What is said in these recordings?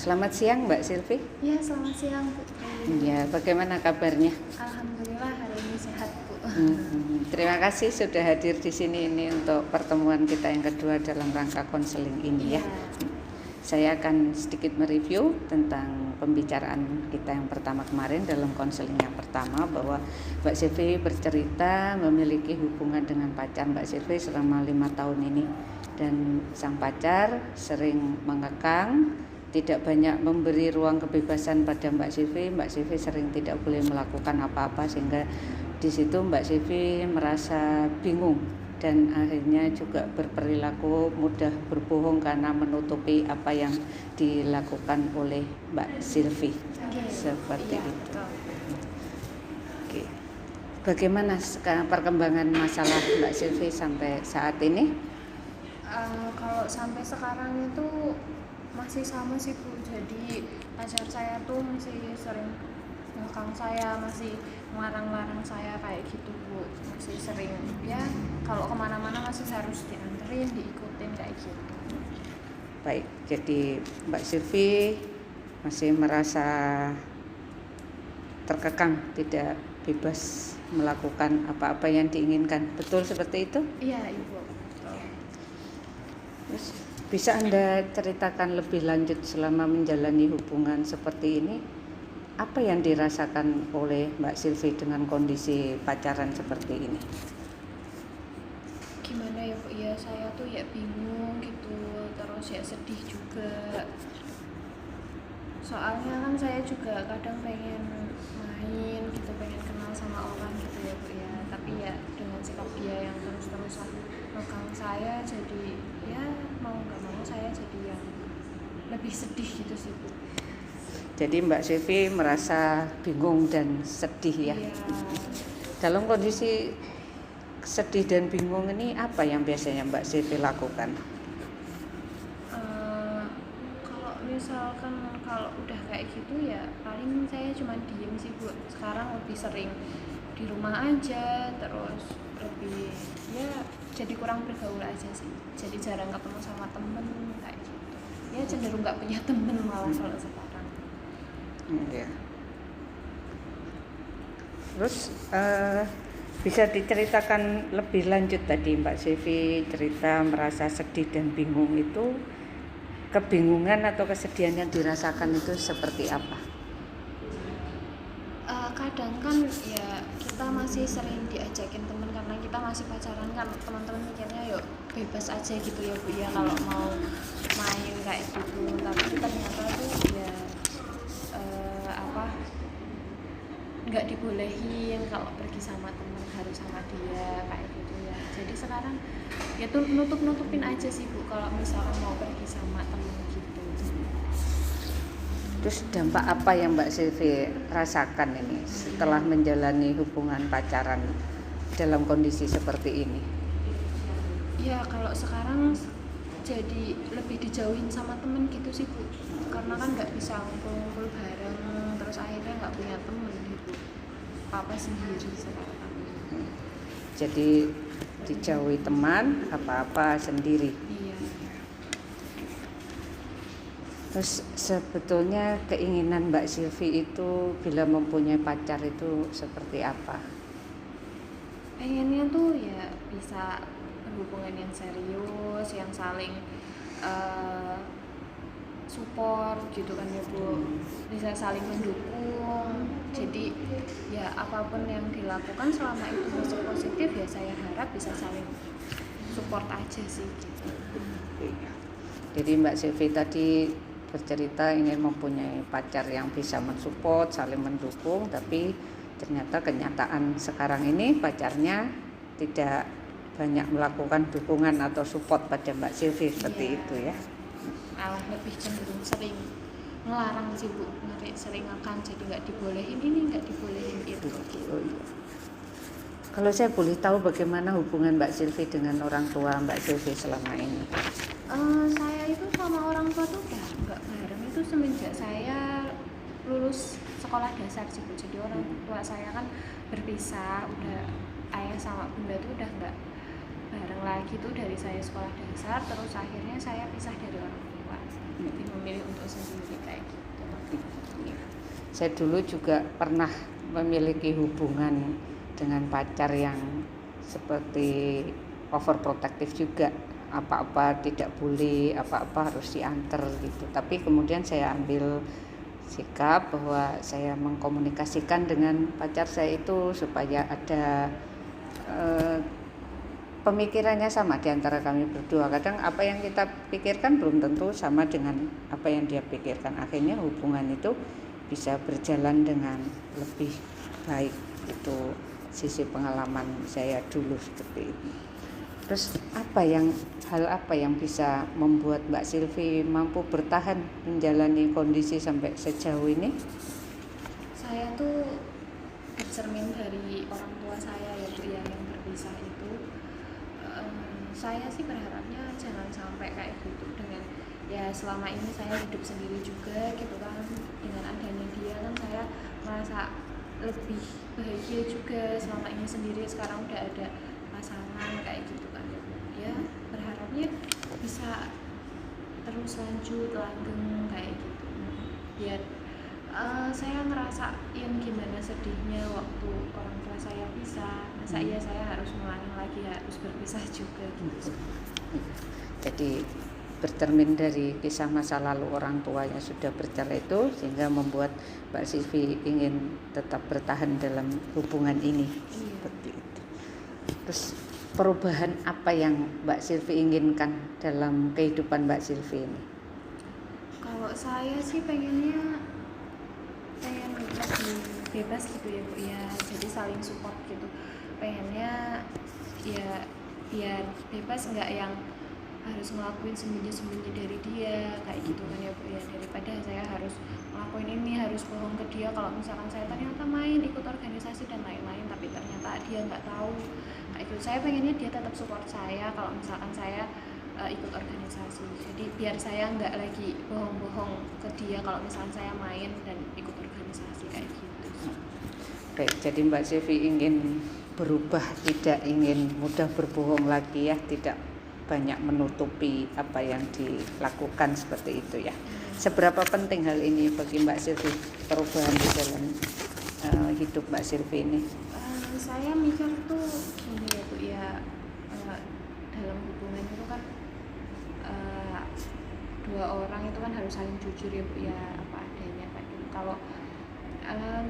Selamat siang Mbak Silvi. Ya, selamat siang Bu. Ya, bagaimana kabarnya? Alhamdulillah hari ini sehat Bu. Terima kasih sudah hadir di sini ini untuk pertemuan kita yang kedua dalam rangka konseling ini ya. Saya akan sedikit mereview tentang pembicaraan kita yang pertama kemarin dalam konseling yang pertama, bahwa Mbak Silvi bercerita memiliki hubungan dengan pacar Mbak Silvi selama 5 tahun ini, dan sang pacar sering mengekang, tidak banyak memberi ruang kebebasan pada Mbak Silvi. Mbak Silvi sering tidak boleh melakukan apa-apa, sehingga di situ Mbak Silvi merasa bingung dan akhirnya juga berperilaku mudah berbohong karena menutupi apa yang dilakukan oleh Mbak Silvi. Seperti itu. Oke. Bagaimana perkembangan masalah Mbak Silvi sampai saat ini? Kalau sampai sekarang itu masih sama sih Bu. Jadi pacar saya tuh masih sering ngekang saya, masih melarang-larang saya kayak gitu Bu. Masih sering ya, kalau kemana-mana masih harus dianterin, diikutin kayak gitu. Baik, jadi Mbak Silvi masih merasa terkekang, tidak bebas melakukan apa-apa yang diinginkan. Betul seperti itu? Iya Ibu. Bisa Anda ceritakan lebih lanjut selama menjalani hubungan seperti ini, apa yang dirasakan oleh Mbak Silvi dengan kondisi pacaran seperti ini? Gimana ya Bu, ya saya tuh ya bingung gitu, terus ya sedih juga. Soalnya kan saya juga kadang pengen main gitu, pengen kenal sama orang gitu ya Bu ya. Tapi ya dengan sikap dia yang terus-terusan megang saya, jadi ya mau nggak mau saya jadi yang lebih sedih gitu sih Bu. Jadi Mbak Silvi merasa bingung dan sedih ya. Iya. Dalam kondisi sedih dan bingung ini, apa yang biasanya Mbak Silvi lakukan? Kalau misalkan kalau udah kayak gitu ya paling saya cuma diem sih Bu. Sekarang lebih sering di rumah aja, terus lebih ya jadi kurang bergaul aja sih. Jadi jarang ketemu sama temen kayak gitu. Ya cenderung nggak punya temen malah kalau sekarang. Ya. Terus bisa diceritakan lebih lanjut, tadi Mbak Silvi cerita merasa sedih dan bingung, itu kebingungan atau kesedihan yang dirasakan itu seperti apa? Kadang kan ya kita masih sering diajakin temen karena kita masih pacaran kan, teman-teman mikirnya yuk bebas aja gitu ya Bu ya kalau mau main kayak gitu, tapi ternyata tuh ya nggak dibolehin kalau pergi sama temen, harus sama dia kayak gitu ya. Jadi sekarang ya tuh nutupin aja sih Bu kalau misalkan mau pergi sama temen gitu. Terus dampak apa yang Mbak Silvi rasakan ini setelah menjalani hubungan pacaran dalam kondisi seperti ini? Ya kalau sekarang jadi lebih dijauhin sama temen gitu sih Bu, karena kan nggak bisa ngumpul-ngumpul bareng, terus akhirnya nggak punya temen gitu, apa sendiri sekarang. Jadi dijauhi teman, apa-apa sendiri. Iya. Terus sebetulnya keinginan Mbak Silvi itu bila mempunyai pacar itu seperti apa? Pengennya tuh ya bisa berhubungan yang serius, yang saling support gitu kan ya Bu, bisa saling mendukung. Jadi ya apapun yang dilakukan selama itu masih positif ya saya harap bisa saling support aja sih gitu. Jadi Mbak Silvi tadi bercerita ingin mempunyai pacar yang bisa mensupport, saling mendukung, tapi ternyata kenyataan sekarang ini pacarnya tidak banyak melakukan dukungan atau support pada Mbak Silvi seperti itu ya. Malah lebih cenderung sering ngelarang sih Bu, sering akan jadi nggak dibolehin ini, nggak dibolehin itu gitu. Kalau saya boleh tahu bagaimana hubungan Mbak Silvi dengan orang tua Mbak Silvi selama ini? Saya itu sama orang tua tuh udah nggak bareng itu semenjak saya lulus sekolah dasar sih Bu. Jadi orang tua saya kan berpisah, udah ayah sama bunda tuh udah nggak bareng lagi tuh dari saya sekolah dasar, terus akhirnya saya pisah dari orang tua, lebih memilih untuk kamu sendiri kayak gitu. Iya. Saya dulu juga pernah memiliki hubungan dengan pacar yang seperti overprotective juga, apa-apa tidak boleh, apa-apa harus diantar gitu. Tapi kemudian saya ambil sikap bahwa saya mengkomunikasikan dengan pacar saya itu supaya ada pemikirannya sama di antara kami berdua. Kadang apa yang kita pikirkan belum tentu sama dengan apa yang dia pikirkan. Akhirnya hubungan itu bisa berjalan dengan lebih baik. Itu sisi pengalaman saya dulu seperti itu. Terus hal apa yang bisa membuat Mbak Silvi mampu bertahan menjalani kondisi sampai sejauh ini? Saya tuh bercermin dari orang tua saya ya Bu ya, yang berpisah itu. Saya sih berharapnya jangan sampai kayak gitu, dengan ya selama ini saya hidup sendiri juga gitu kan, dengan adanya dia kan saya merasa lebih bahagia juga selama ini sendiri, sekarang udah ada pasangan kayak gitu kan ya, berharapnya bisa terus langgeng kayak gitu, biar saya ngerasain gimana sedihnya waktu orang tua saya pisah. Masa iya saya harus ngulangi lagi, harus berpisah juga gitu. Jadi bercermin dari kisah masa lalu orang tuanya sudah bercerai itu, sehingga membuat Mbak Silvi ingin tetap bertahan dalam hubungan ini. Seperti itu. Terus perubahan apa yang Mbak Silvi inginkan dalam kehidupan Mbak Silvi ini? Kalau saya sih pengen lebih bebas gitu ya Bu ya, jadi saling support gitu. Pengennya ya biar bebas, nggak yang harus ngelakuin sembunyi-sembunyi dari dia kayak gitu kan ya Bu ya, daripada saya harus ngelakuin ini, harus bohong ke dia kalau misalkan saya ternyata main ikut organisasi dan lain-lain tapi ternyata dia nggak tahu kayak gitu. Saya pengennya dia tetap support saya kalau misalkan saya ikut organisasi, jadi biar saya nggak lagi bohong-bohong ke dia kalau misalkan saya main dan ikut organisasi kayak gitu. Baik, jadi Mbak Silvi ingin berubah, tidak ingin mudah berbohong lagi ya, tidak banyak menutupi apa yang dilakukan seperti itu ya. Seberapa penting hal ini bagi Mbak Silvi, perubahan di dalam hidup Mbak Silvi ini? Saya mikir tuh gini ya Bu ya, dalam hubungan itu kan dua orang itu kan harus saling jujur ya Bu ya, apa adanya kayak gitu. Kalau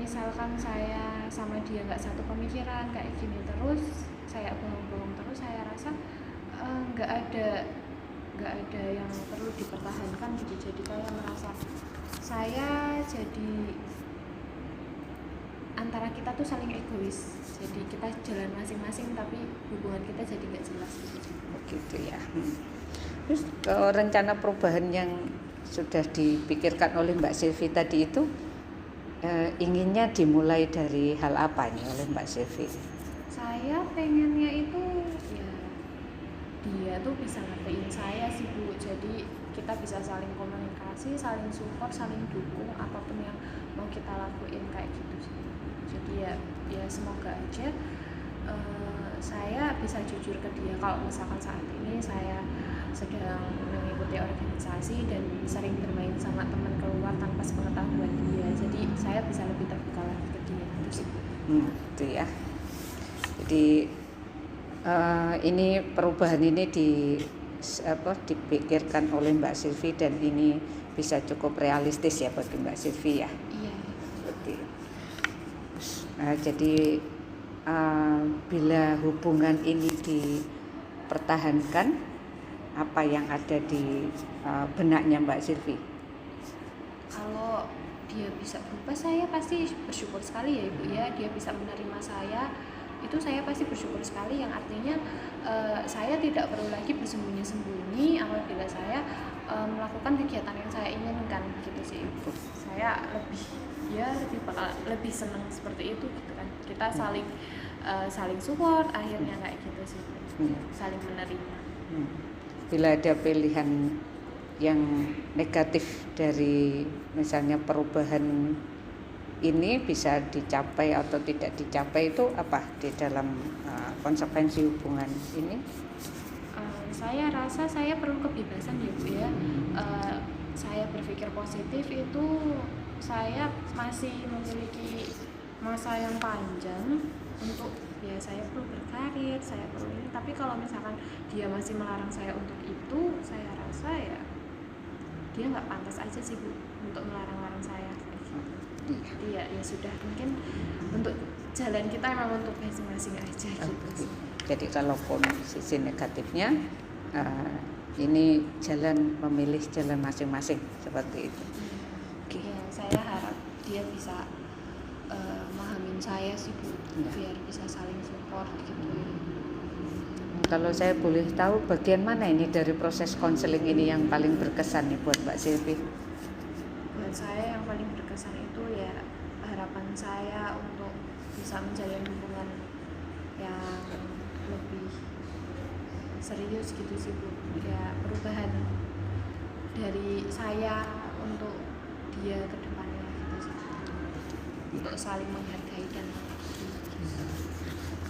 misalkan saya sama dia nggak satu pemikiran kayak gini terus, saya bohong-bohong terus, saya rasa nggak ada yang perlu dipertahankan gitu. Jadi saya merasa saya jadi antara kita tuh saling egois, jadi kita jalan masing-masing tapi hubungan kita jadi nggak jelas gitu. Begitu ya. Terus rencana perubahan yang sudah dipikirkan oleh Mbak Silvi tadi itu inginnya dimulai dari hal apa nih oleh Mbak Silvi? Saya pengennya itu ya dia tuh bisa ngertiin saya sih Bu, jadi kita bisa saling komunikasi, saling support, saling dukung apapun yang mau kita lakuin kayak gitu sih. Jadi ya semoga aja saya bisa jujur ke dia kalau misalkan saat ini saya sedang mengikuti organisasi dan sering bermain sama teman keluar tanpa sepengetahuan dia, jadi saya bisa lebih terbuka lagi ke dia itu sih. Itu ya. Jadi ini perubahan ini dipikirkan oleh Mbak Silvi dan ini bisa cukup realistis ya bagi Mbak Silvi ya. Iya. Seperti. Jadi bila hubungan ini dipertahankan, apa yang ada di benaknya Mbak Silvi? Kalau dia bisa berubah, saya pasti bersyukur sekali ya Ibu ya. Dia bisa menerima saya, itu saya pasti bersyukur sekali, yang artinya saya tidak perlu lagi bersembunyi-sembunyi apabila saya melakukan kegiatan yang saya inginkan gitu sih Ibu. Saya lebih senang seperti itu gitu kan. Kita saling support akhirnya kayak gitu sih. Saling menerima. Bila ada pilihan yang negatif dari misalnya perubahan ini bisa dicapai atau tidak dicapai, itu apa di dalam konsekuensi hubungan ini? Saya rasa saya perlu kebebasan ya Bu ya. Saya berpikir positif itu saya masih memiliki masa yang panjang untuk ya saya perlu berkarir, saya perlu ini. Tapi kalau misalkan dia masih melarang saya untuk itu, saya rasa ya dia nggak pantas aja sih Bu untuk melarang-larang saya kayak gitu. Jadi ya sudah, mungkin untuk jalan kita memang untuk masing-masing aja gitu sih. Jadi kalaupun sisi negatifnya ini jalan, memilih jalan masing-masing seperti itu. Ya, saya harap dia bisa memahamin saya sih Bu, biar bisa saling support gitu. Kalau saya boleh tahu bagian mana ini dari proses konseling ini yang paling berkesan nih buat Mbak Silvi? Buat saya yang paling berkesan itu ya harapan saya untuk bisa menjalin hubungan yang lebih serius gitu sih Bu. Ya perubahan dari saya untuk dia ke depannya gitu sih. Untuk saling menghargai dan menghargai.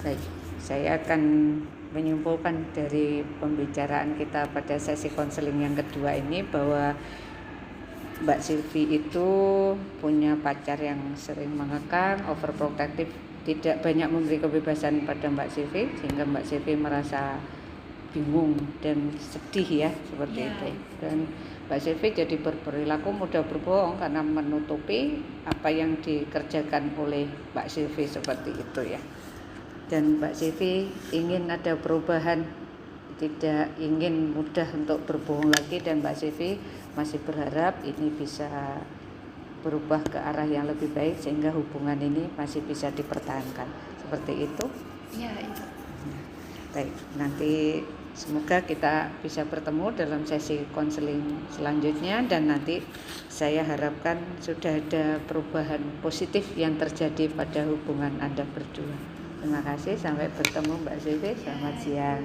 Baik, saya akan menyimpulkan dari pembicaraan kita pada sesi konseling yang kedua ini bahwa Mbak Silvi itu punya pacar yang sering mengekang, overprotective, tidak banyak memberi kebebasan pada Mbak Silvi, sehingga Mbak Silvi merasa bingung dan sedih ya seperti itu. Dan Mbak Silvi jadi berperilaku mudah berbohong karena menutupi apa yang dikerjakan oleh Mbak Silvi seperti itu ya. Dan Mbak Silvi ingin ada perubahan, tidak ingin mudah untuk berbohong lagi, dan Mbak Silvi masih berharap ini bisa berubah ke arah yang lebih baik sehingga hubungan ini masih bisa dipertahankan. Seperti itu? Ya, itu. Baik, nanti semoga kita bisa bertemu dalam sesi konseling selanjutnya, dan nanti saya harapkan sudah ada perubahan positif yang terjadi pada hubungan Anda berdua. Terima kasih, sampai bertemu Mbak Silvi. Selamat siang.